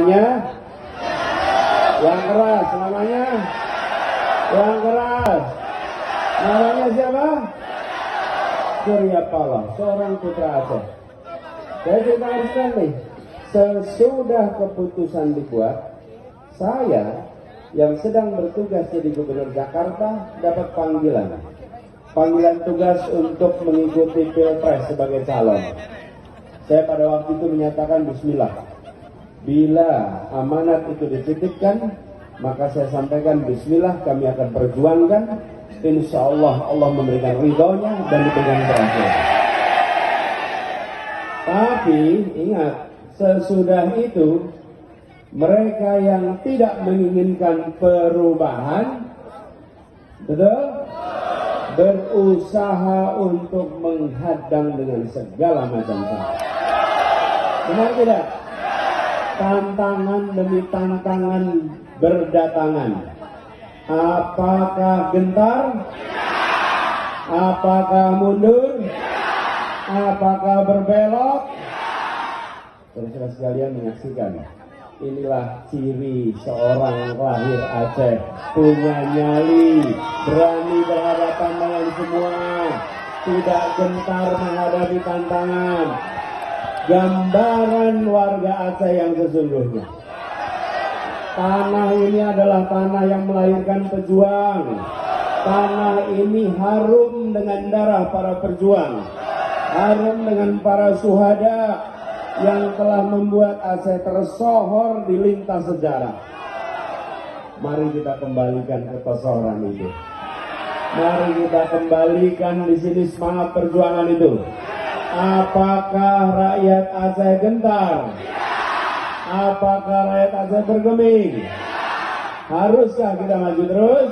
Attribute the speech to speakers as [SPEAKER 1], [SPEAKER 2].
[SPEAKER 1] Selamanya yang keras, selamanya yang keras. Namanya siapa? Surya Paloh, seorang putra Aceh. Saya ceritakan nih, sesudah keputusan dibuat, saya yang sedang bertugas jadi gubernur Jakarta dapat panggilan tugas untuk mengikuti Pilpres sebagai calon. Saya pada waktu itu menyatakan bismillah. Bila amanat itu dititipkan, maka saya sampaikan bismillah, kami akan perjuangkan. Insya Allah Allah memberikan ridhonya dan diberikan keberhasilan. Tapi ingat, sesudah itu mereka yang tidak menginginkan perubahan, betul, berusaha untuk menghadang dengan segala macam cara. Benar tidak? Tantangan demi tantangan berdatangan. Apakah gentar? Apakah mundur? Apakah berbelok? Saudara sekalian menyaksikan, inilah ciri seorang lahir Aceh, punya nyali, berani berhadapan dengan semua, tidak gentar menghadapi tantangan. Gambaran warga Aceh yang sesungguhnya. Tanah ini adalah tanah yang melahirkan pejuang. Tanah ini harum dengan darah para pejuang, harum dengan para syuhada yang telah membuat Aceh tersohor di lintas sejarah. Mari kita kembalikan ketersohoran itu. Mari kita kembalikan di sini semangat perjuangan itu. Apakah rakyat Aceh gentar? Apakah rakyat Aceh bergeming? Haruskah kita maju terus?